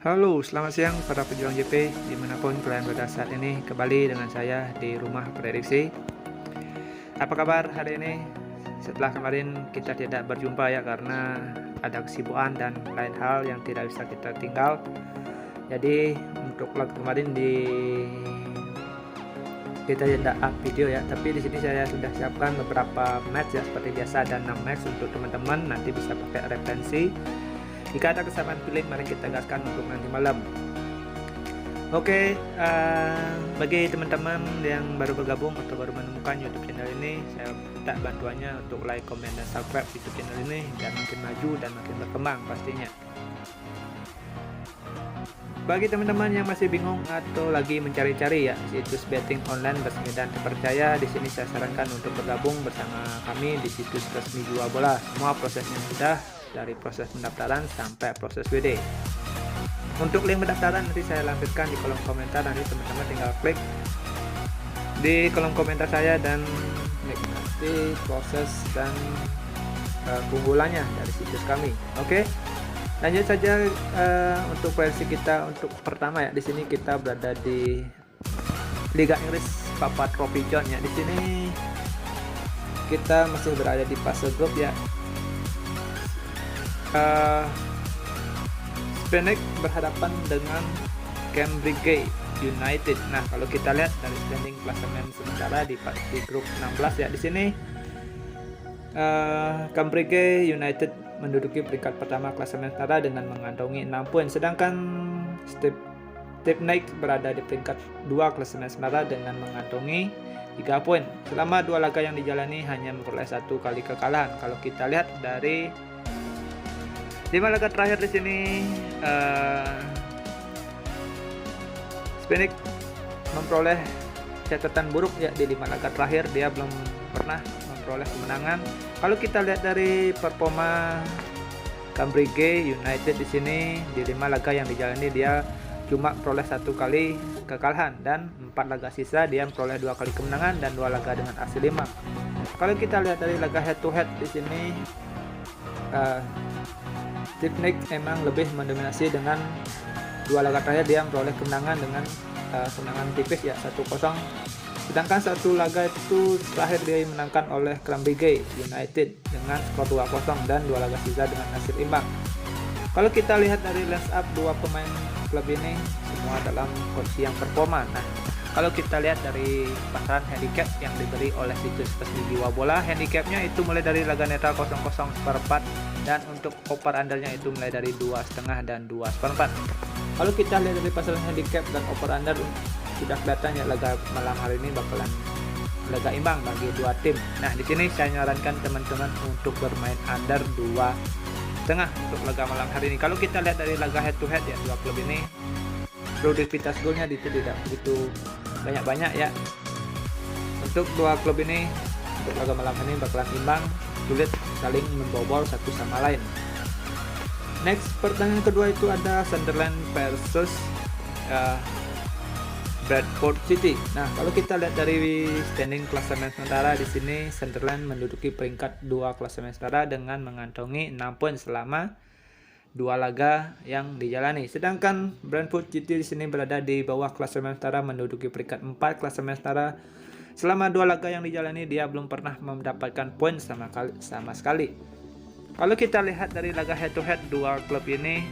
Halo, selamat siang para pejuang JP dimanapun kalian berada saat ini. Kembali dengan saya di rumah prediksi. Apa kabar hari ini? Setelah kemarin kita tidak berjumpa ya, karena ada kesibukan dan lain hal yang tidak bisa kita tinggal. Jadi untuk vlog kemarin kita tidak up video ya, tapi di sini saya sudah siapkan beberapa match ya, seperti biasa ada 6 match untuk teman-teman, nanti bisa pakai referensi. Jika ada kesamaan pilih, mari kita gaskan untuk nanti malam. Oke, bagi teman-teman yang baru bergabung atau baru menemukan YouTube channel ini, saya minta bantuannya untuk like, comment, dan subscribe YouTube channel ini dan makin maju dan makin berkembang pastinya. Bagi teman-teman yang masih bingung atau lagi mencari-cari ya situs betting online resmi dan terpercaya, di sini saya sarankan untuk bergabung bersama kami di situs resmi Jiwa Bola. Semua prosesnya mudah, dari proses pendaftaran sampai proses WD. Untuk link pendaftaran nanti saya lampirkan di kolom komentar, nanti teman-teman tinggal klik di kolom komentar saya dan nikmati proses dan keunggulannya dari situs kami. Oke, lanjut saja untuk prediksi kita untuk pertama ya. Di sini kita berada di Liga Inggris Papa Trophy Zone ya. Di sini kita masih berada di fase grup ya. Spanish berhadapan dengan Cambridge United. Nah, kalau kita lihat dari standing klasemen sementara di grup 16 ya, di sini Cambridge United menduduki peringkat pertama klasemen sementara dengan mengantongi 6 poin, sedangkan Stevenage berada di peringkat 2 klasemen sementara dengan mengantongi 3 poin. Selama 2 laga yang dijalani hanya memperoleh 1 kali kekalahan. Kalau kita lihat dari 5 laga terakhir di sini, Spanish memperoleh catatan buruk ya. Di 5 laga terakhir dia belum pernah memperoleh kemenangan. Kalau kita lihat dari performa Cambridge United di sini, di 5 laga yang dijalani dia cuma memperoleh 1 kali kekalahan, dan 4 laga sisa dia memperoleh 2 kali kemenangan dan 2 laga dengan hasil 5. Kalau kita lihat dari laga head to head di sini, Stevenage emang lebih mendominasi dengan 2 laga terakhir dia memperoleh kemenangan dengan kemenangan tipis ya, 1-0. Sedangkan 1 laga itu terakhir dia dimenangkan oleh Cambridge United dengan skor 2-0 dan 2 laga sisa dengan hasil imbang. Kalau kita lihat dari list up 2 pemain klub ini semua dalam kondisi yang performa. Nah, kalau kita lihat dari pasaran handicap yang diberi oleh situs resmi Jiwa Bola, handicapnya itu mulai dari laga netral 0,0 seperempat, dan untuk over undernya itu mulai dari 2,5 dan 2 seperempat. Kalau kita lihat dari pasaran handicap dan over under, sudah kelihatan ya laga malam hari ini bakalan laga imbang bagi 2 tim. Nah, di sini saya nyarankan teman-teman untuk bermain under 2,5 untuk laga malam hari ini. Kalau kita lihat dari laga head to head ya, 2 klub ini produktivitas golnya itu tidak begitu banyak-banyak ya. Untuk 2 klub ini untuk laga malam ini bakalan imbang, sulit saling membobol satu sama lain. Next, pertandingan kedua itu ada Sunderland versus Bradford City. Nah, kalau kita lihat dari standing klasemen sementara di sini, Sunderland menduduki peringkat 2 klasemen sementara dengan mengantongi 6 poin selama 2 laga yang dijalani. Sedangkan Bradford City di sini berada di bawah klasemen sementara menduduki peringkat 4 klasemen sementara. Selama 2 laga yang dijalani dia belum pernah mendapatkan poin sama sekali. Kalau kita lihat dari laga head to head 2 klub ini,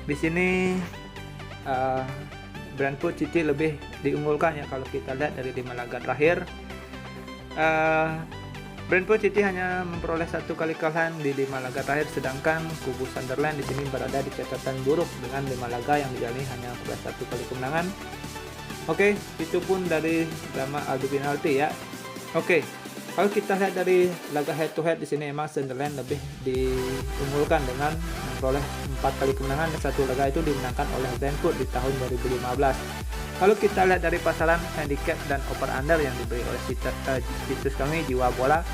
di sini Bradford City lebih diunggulkan ya. Kalau kita lihat dari 5 laga terakhir, Bradford City hanya memperoleh 1 kali kekalahan di 5 laga terakhir, sedangkan kubu Sunderland di sini berada di catatan buruk dengan 5 laga yang dijalani hanya memperoleh 1 kali kemenangan. Oke, itu pun dari drama adu penalti ya. Oke, kalau kita lihat dari laga head to head di sini emang Sunderland lebih diunggulkan dengan memperoleh 4 kali kemenangan, dan 1 laga itu dimenangkan oleh Brentford di tahun 2015. Kalau kita lihat dari pasaran handicap dan over under yang diberi oleh situs kami Jiwa Bola,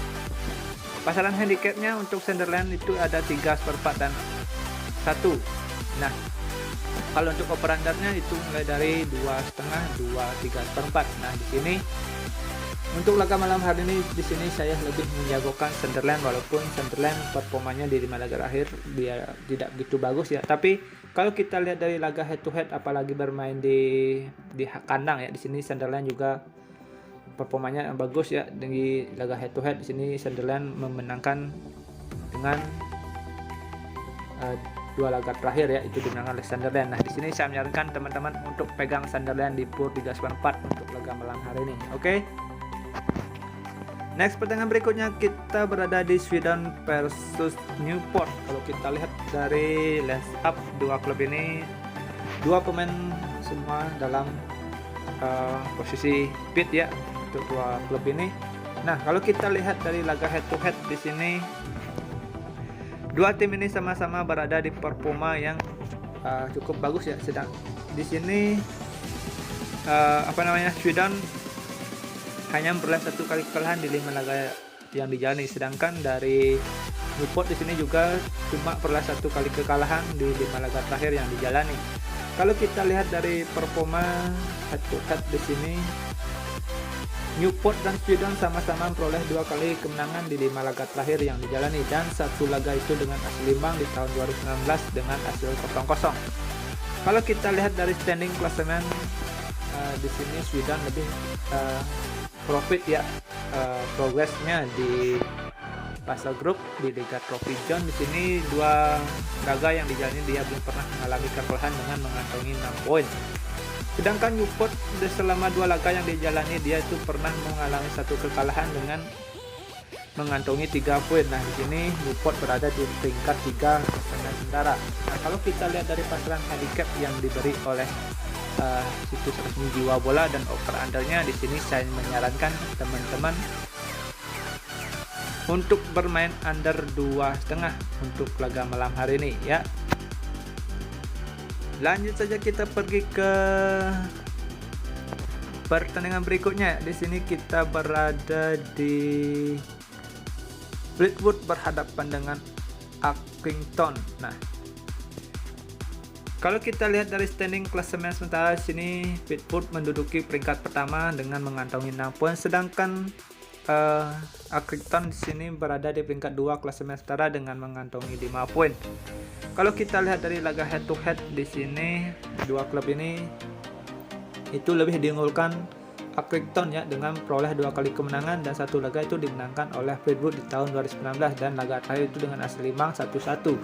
pasaran handicapnya untuk Sunderland itu ada 3 seperempat dan 1. Nah, kalau untuk over undernya itu mulai dari 2,5, 3 seperempat. Nah, di sini Untuk laga malam hari ini di sini saya lebih menjagokan Sunderland, walaupun Sunderland performanya di 5 laga terakhir dia tidak begitu bagus ya, tapi Kalau kita lihat dari laga head to head, apalagi bermain di kandang ya, di sini Sunderland juga performanya bagus ya. Di laga head to head di sini Sunderland memenangkan dengan dua laga terakhir ya, itu dimenangkan oleh Sunderland. Nah, di sini saya menyarankan teman-teman untuk pegang Sunderland di Liga Super 4 untuk laga malam hari ini. Oke. Next, pertandingan berikutnya kita berada di Sweden versus Newport. Kalau kita lihat dari line up dua klub ini, dua pemain semua dalam posisi fit ya untuk dua klub ini. Nah, kalau kita lihat dari laga head to head di sini, dua tim ini sama-sama berada di performa yang cukup bagus ya. Sedang di sini Sweden hanya memperoleh 1 kali kekalahan di 5 laga yang dijalani, sedangkan dari Newport di sini juga cuma peroleh 1 kali kekalahan di 5 laga terakhir yang dijalani. Kalau kita lihat dari performa head to head di sini, Newport dan Sweden sama-sama memperoleh 2 kali kemenangan di 5 laga terakhir yang dijalani, dan 1 laga itu dengan hasil imbang di tahun 2019 dengan hasil 0-0. Kalau kita lihat dari standing klasemen di sini Sweden lebih profit ya, progresnya di fase grup di Liga Trophy John. Di sini 2 laga yang dijalani dia belum pernah mengalami kekalahan dengan mengantongi 6 poin. Sedangkan Newport selama 2 laga yang dijalani dia itu pernah mengalami 1 kekalahan dengan mengantongi 3 poin. Nah, di sini Newport berada di peringkat 3 klasemen sementara. Nah, kalau kita lihat dari pasaran handicap yang diberi oleh situs resmi Jiwa Bola dan over undernya, di sini saya menyarankan teman-teman untuk bermain under 2,5 untuk laga malam hari ini ya. Lanjut saja kita pergi ke pertandingan berikutnya. Di sini kita berada di Fleetwood berhadapan dengan Accrington. Nah, kalau kita lihat dari standing klasemen sementara di sini, Fleetwood menduduki peringkat pertama dengan mengantongi 6 poin, sedangkan Accrington di sini berada di peringkat 2 klasemen sementara dengan mengantongi 5 poin. Kalau kita lihat dari laga head to head di sini, dua klub ini itu lebih diunggulkan Accrington ya, dengan peroleh 2 kali kemenangan, dan 1 laga itu dimenangkan oleh Fleetwood di tahun 2019, dan laga terakhir itu dengan hasil imbang 1-1.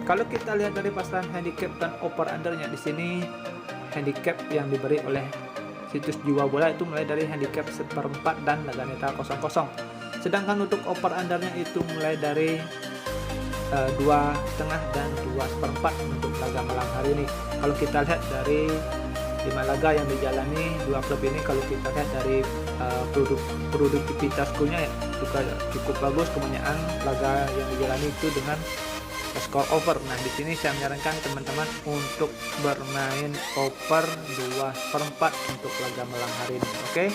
Kalau kita lihat dari pasaran handicap dan over undernya, di sini handicap yang diberi oleh situs Jiwa Bola itu mulai dari handicap 1/4 dan laga netral 0-0. Sedangkan untuk over undernya itu mulai dari 2,5 dan 2/4 untuk laga malam hari ini. Kalau kita lihat dari 5 laga yang dijalani dua klub ini, kalau kita lihat dari produktivitas golnya ya, juga cukup bagus. Kebanyakan laga yang dijalani itu dengan skor over. Nah, di sini saya menyarankan teman-teman untuk bermain over 2/4 untuk laga malam hari ini. Oke.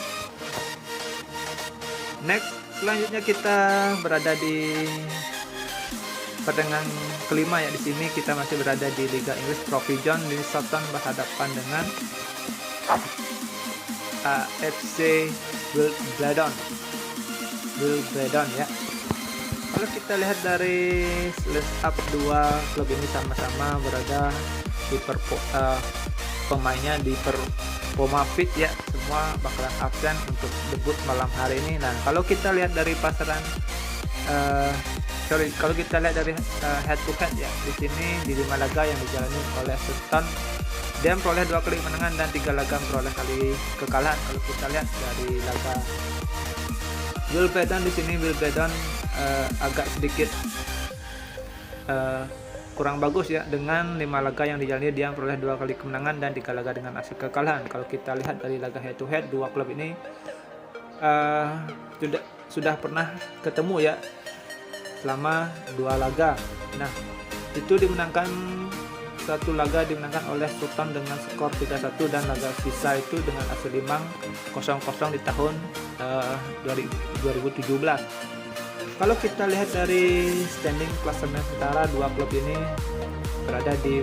Next, selanjutnya kita berada di pertandingan kelima ya. Di sini kita masih berada di Liga Inggris Trophy John. Di Southampton berhadapan dengan AFC Wimbledon ya. Kalau kita lihat dari list up dua klub ini sama-sama berada di pemainnya di performa fit ya, semua bakalan absen untuk debut malam hari ini. Nah, kalau kita lihat dari pasaran kalau kita lihat dari head to head ya, di sini di 5 laga yang dijalani oleh Southampton, dia memperoleh 2 kali kemenangan dan 3 laga memperoleh kali kekalahan. Kalau kita lihat dari laga Wimbledon, di sini Wimbledon agak sedikit kurang bagus ya, dengan 5 laga yang dijalani dia memperoleh 2 kali kemenangan dan 3 laga dengan hasil kekalahan. Kalau kita lihat dari laga head to head, dua klub ini sudah pernah ketemu ya selama 2 laga. Nah, itu dimenangkan, 1 laga dimenangkan oleh Sultan dengan skor 3-1, dan laga sisa itu dengan hasil imbang 0-0 di tahun 2017. Kalau kita lihat dari standing klasemen sementara, dua klub ini berada di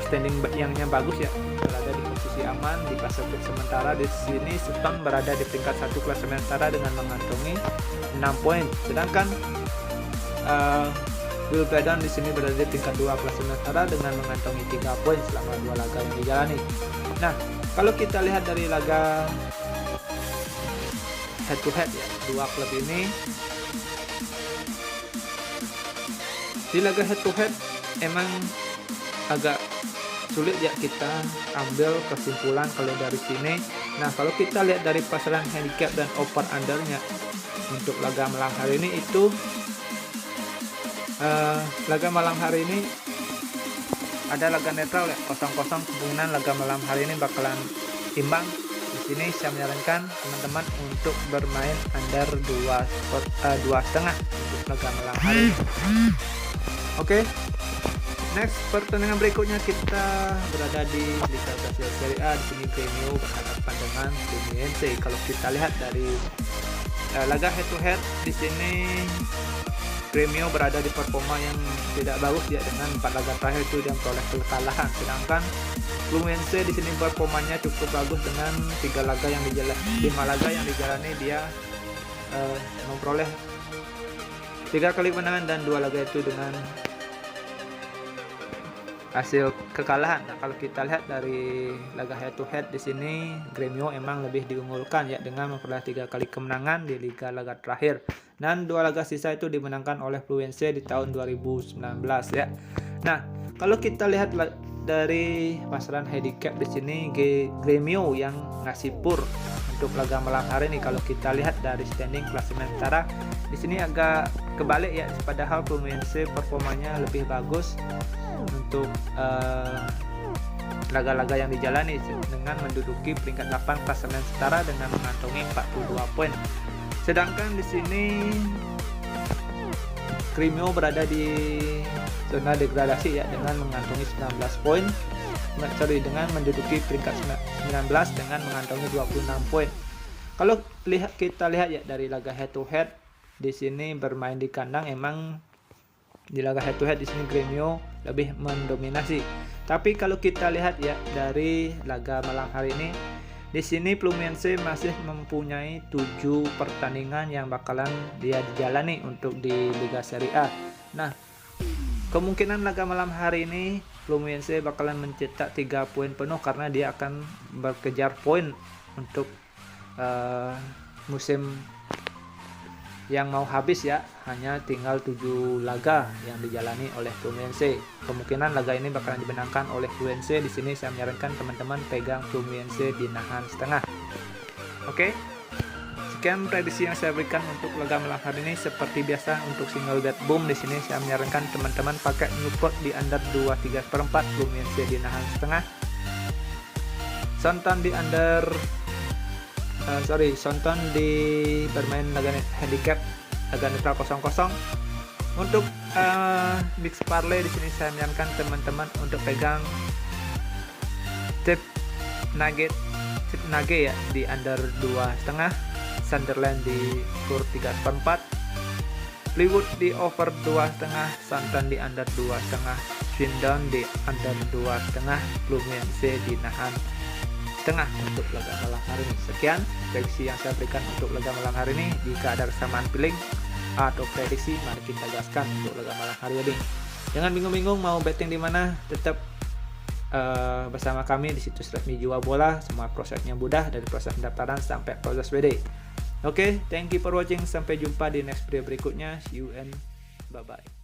standing yang bagus ya, berada di posisi aman di fase grup sementara. Di sini Southampton berada di peringkat 1 klasemen sementara dengan mengantongi poin. Sedangkan Wilfredan di sini berada di peringkat 2 klasemen sementara dengan mengantongi 3 poin selama 2 laga yang dijalani. Nah, kalau kita lihat dari laga head to head ya, dua klub ini di laga head to head emang agak sulit ya kita ambil kesimpulan kalau dari sini. Nah, kalau kita lihat dari pasaran handicap dan over undernya untuk laga malam hari ini itu laga malam hari ini ada laga netral ya, 0-0, kemungkinan laga malam hari ini bakalan imbang. Di sini saya menyarankan teman-teman untuk bermain under 2,5 untuk laga malam hari ini. Oke. Next, pertandingan berikutnya kita berada di Liga Brasil Serie A. Di sini Grêmio berhadapan dengan Fluminense. Kalau kita lihat dari laga head to head di sini Grêmio berada di performa yang tidak bagus ya, dengan 4 laga terakhir itu dia memperoleh kekalahan. Sedangkan Fluminense di sini performanya cukup bagus dengan 5 laga yang dijalani dia memperoleh 3 kali kemenangan dan 2 laga itu dengan hasil kekalahan. Nah, kalau kita lihat dari laga head to head di sini Grêmio emang lebih diunggulkan ya, dengan memperoleh 3 kali kemenangan di liga laga terakhir, dan 2 laga sisa itu dimenangkan oleh Fluminense di tahun 2019 ya. Nah, kalau kita lihat dari pasaran handicap di sini Grêmio yang ngasih pur untuk laga malam hari ini. Kalau kita lihat dari standing klasemen sementara di sini agak kebalik ya, padahal Fluminense performanya lebih bagus untuk laga-laga yang dijalani dengan menduduki peringkat 8 klasemen setara dengan mengantongi 42 poin. Sedangkan di sini Grêmio berada di zona degradasi ya, dengan mengantongi 19 poin. Dengan menduduki peringkat 19 dengan mengantongi 26 poin. Kalau kita lihat ya dari laga head to head di sini bermain di kandang, emang di laga head to head di sini Grêmio lebih mendominasi. Tapi kalau kita lihat ya dari laga malam hari ini, di sini Fluminense masih mempunyai 7 pertandingan yang bakalan dia dijalani untuk di Liga Serie A. Nah, kemungkinan laga malam hari ini Fluminense bakalan mencetak 3 poin penuh karena dia akan berkejar poin untuk musim yang mau habis ya. Hanya tinggal 7 laga yang dijalani oleh Fluminense. Kemungkinan laga ini bakalan dimenangkan oleh Fluminense. Di sini saya menyarankan teman-teman pegang Fluminense di nahan setengah. Oke. Sekian prediksi yang saya berikan untuk laga malam hari ini. Seperti biasa untuk single bet boom di sini saya menyarankan teman-teman pakai Newport di under 2,3/4, Fluminense di nahan setengah. Sonton di bermain laga handicap laga netral 0-0. Untuk mix parlay di sini saya menyarankan teman-teman untuk pegang tip nugget ya di under 2,5, Sunderland di skor 3/4, Fleetwood di over 2,5, Southampton di under 2,5, Swindon di under 2,5, Fluminense di nahan tengah untuk laga malam hari ini. Sekian prediksi yang saya berikan untuk laga malam hari ini. Jika ada kesamaan feeling atau prediksi, mari kita gaskan untuk laga malam hari ini. Jangan bingung-bingung mau betting di mana, tetap bersama kami di situs resmi Jiwa Bola. Semua prosesnya mudah, dari proses pendaftaran sampai proses WD. Oke, thank you for watching. Sampai jumpa di next video berikutnya. See you and bye-bye.